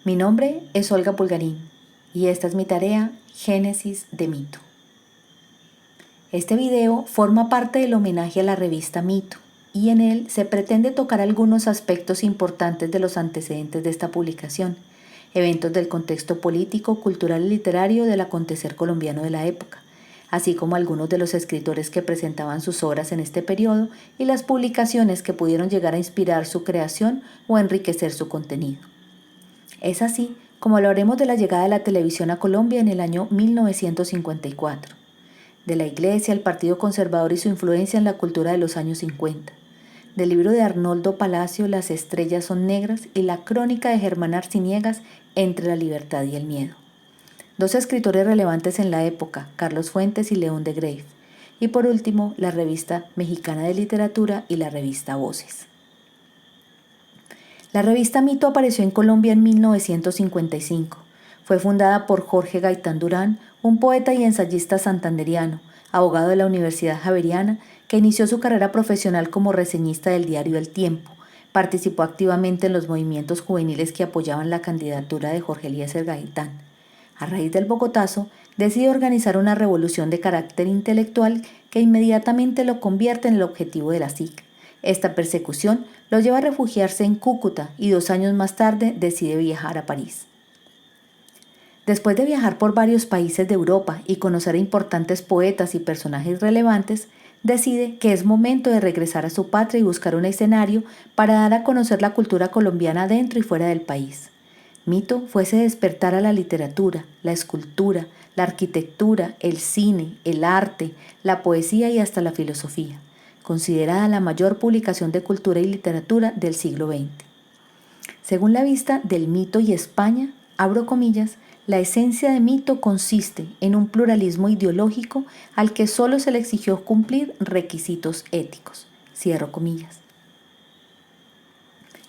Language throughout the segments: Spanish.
Mi nombre es Olga Pulgarín y esta es mi tarea Génesis de Mito. Este video forma parte del homenaje a la revista Mito y en él se pretende tocar algunos aspectos importantes de los antecedentes de esta publicación, eventos del contexto político, cultural y literario del acontecer colombiano de la época, así como algunos de los escritores que presentaban sus obras en este periodo y las publicaciones que pudieron llegar a inspirar su creación o enriquecer su contenido. Es así como hablaremos de la llegada de la televisión a Colombia en el año 1954, de la Iglesia, el Partido Conservador y su influencia en la cultura de los años 50, del libro de Arnoldo Palacio Las estrellas son negras y la crónica de Germán Arciniegas Entre la libertad y el miedo. Dos escritores relevantes en la época, Carlos Fuentes y León de Greiff, y por último la revista Mexicana de Literatura y la revista Voces. La revista Mito apareció en Colombia en 1955. Fue fundada por Jorge Gaitán Durán, un poeta y ensayista santandereano, abogado de la Universidad Javeriana, que inició su carrera profesional como reseñista del diario El Tiempo. Participó activamente en los movimientos juveniles que apoyaban la candidatura de Jorge Eliezer Gaitán. A raíz del Bogotazo, decide organizar una revolución de carácter intelectual que inmediatamente lo convierte en el objetivo de la SIC. Esta persecución lo lleva a refugiarse en Cúcuta y 2 años más tarde decide viajar a París. Después de viajar por varios países de Europa y conocer a importantes poetas y personajes relevantes, decide que es momento de regresar a su patria y buscar un escenario para dar a conocer la cultura colombiana dentro y fuera del país. Mito fue ese despertar a la literatura, la escultura, la arquitectura, el cine, el arte, la poesía y hasta la filosofía, considerada la mayor publicación de cultura y literatura del siglo XX. Según la vista del Mito y España, abro comillas, la esencia de Mito consiste en un pluralismo ideológico al que solo se le exigió cumplir requisitos éticos. Cierro comillas.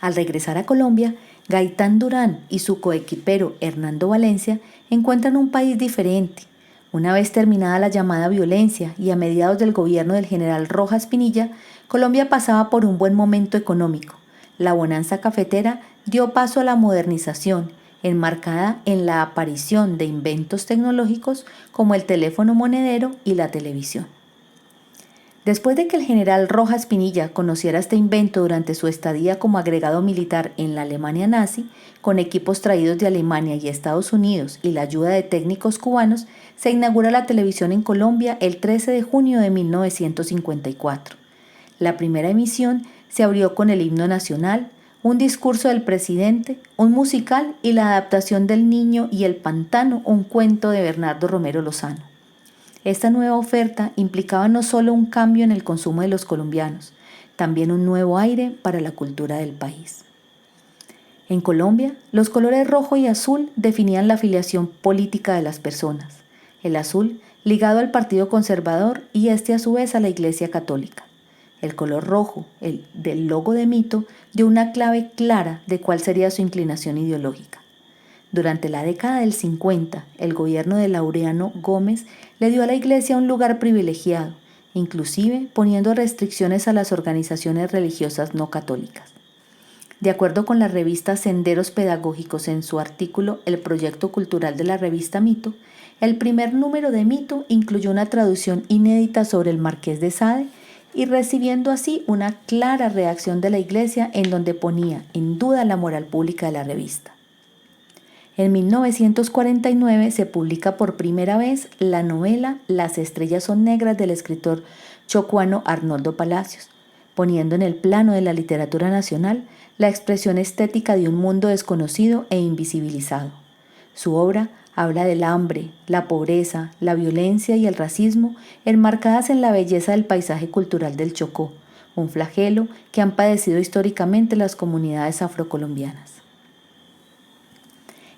Al regresar a Colombia, Gaitán Durán y su coequipero Hernando Valencia encuentran un país diferente. Una vez terminada la llamada violencia y a mediados del gobierno del general Rojas Pinilla, Colombia pasaba por un buen momento económico. La bonanza cafetera dio paso a la modernización, enmarcada en la aparición de inventos tecnológicos como el teléfono monedero y la televisión. Después de que el general Rojas Pinilla conociera este invento durante su estadía como agregado militar en la Alemania nazi, con equipos traídos de Alemania y Estados Unidos y la ayuda de técnicos cubanos, se inaugura la televisión en Colombia el 13 de junio de 1954. La primera emisión se abrió con el himno nacional, un discurso del presidente, un musical y la adaptación del Niño y el Pantano, un cuento de Bernardo Romero Lozano. Esta nueva oferta implicaba no solo un cambio en el consumo de los colombianos, también un nuevo aire para la cultura del país. En Colombia, los colores rojo y azul definían la afiliación política de las personas. El azul ligado al Partido Conservador y este a su vez a la Iglesia Católica. El color rojo, el del logo de Mito, dio una clave clara de cuál sería su inclinación ideológica. Durante la década del 50, el gobierno de Laureano Gómez le dio a la Iglesia un lugar privilegiado, inclusive poniendo restricciones a las organizaciones religiosas no católicas. De acuerdo con la revista Senderos Pedagógicos en su artículo El proyecto cultural de la revista Mito, el primer número de Mito incluyó una traducción inédita sobre el Marqués de Sade y recibiendo así una clara reacción de la Iglesia en donde ponía en duda la moral pública de la revista. En 1949 se publica por primera vez la novela Las estrellas son negras del escritor chocuano Arnoldo Palacios, poniendo en el plano de la literatura nacional la expresión estética de un mundo desconocido e invisibilizado. Su obra habla del hambre, la pobreza, la violencia y el racismo enmarcadas en la belleza del paisaje cultural del Chocó, un flagelo que han padecido históricamente las comunidades afrocolombianas.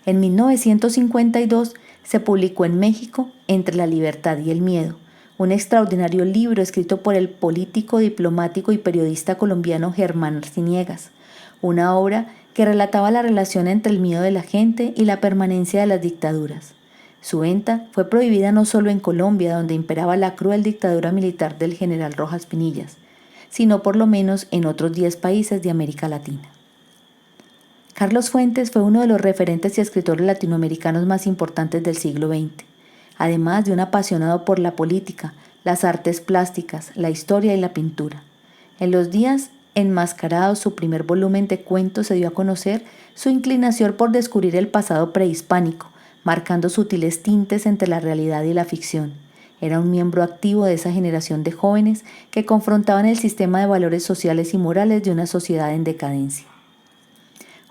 En 1952 se publicó en México Entre la libertad y el miedo, un extraordinario libro escrito por el político, diplomático y periodista colombiano Germán Arciniegas, una obra que relataba la relación entre el miedo de la gente y la permanencia de las dictaduras. Su venta fue prohibida no solo en Colombia, donde imperaba la cruel dictadura militar del general Rojas Pinillas, sino por lo menos en otros 10 países de América Latina. Carlos Fuentes fue uno de los referentes y escritores latinoamericanos más importantes del siglo XX, además de un apasionado por la política, las artes plásticas, la historia y la pintura. En los días enmascarados, su primer volumen de cuentos se dio a conocer su inclinación por descubrir el pasado prehispánico, marcando sutiles tintes entre la realidad y la ficción. Era un miembro activo de esa generación de jóvenes que confrontaban el sistema de valores sociales y morales de una sociedad en decadencia.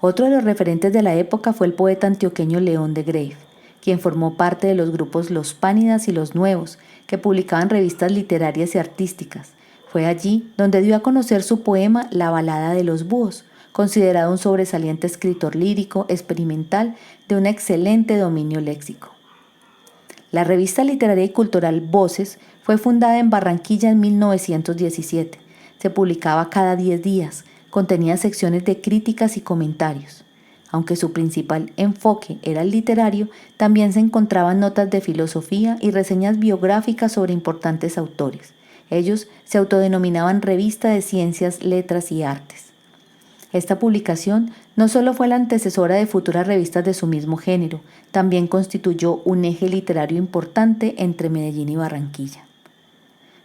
Otro de los referentes de la época fue el poeta antioqueño León de Greiff, quien formó parte de los grupos Los Pánidas y Los Nuevos, que publicaban revistas literarias y artísticas. Fue allí donde dio a conocer su poema La balada de los búhos, considerado un sobresaliente escritor lírico, experimental, de un excelente dominio léxico. La revista literaria y cultural Voces fue fundada en Barranquilla en 1917. Se publicaba cada 10 días. Contenía secciones de críticas y comentarios. Aunque su principal enfoque era el literario, también se encontraban notas de filosofía y reseñas biográficas sobre importantes autores. Ellos se autodenominaban Revista de Ciencias, Letras y Artes. Esta publicación no solo fue la antecesora de futuras revistas de su mismo género, también constituyó un eje literario importante entre Medellín y Barranquilla.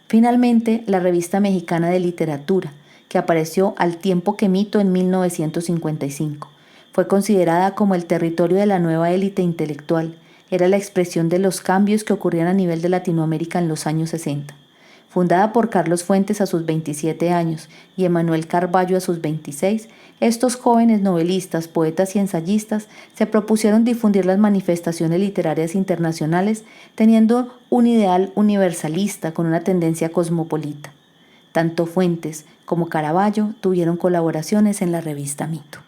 Finalmente, la Revista Mexicana de Literatura, que apareció al tiempo que Mito en 1955. Fue considerada como el territorio de la nueva élite intelectual. Era la expresión de los cambios que ocurrían a nivel de Latinoamérica en los años 60. Fundada por Carlos Fuentes a sus 27 años y Emanuel Carballo a sus 26, estos jóvenes novelistas, poetas y ensayistas se propusieron difundir las manifestaciones literarias internacionales teniendo un ideal universalista con una tendencia cosmopolita. Tanto Fuentes como Carballo tuvieron colaboraciones en la revista Mito.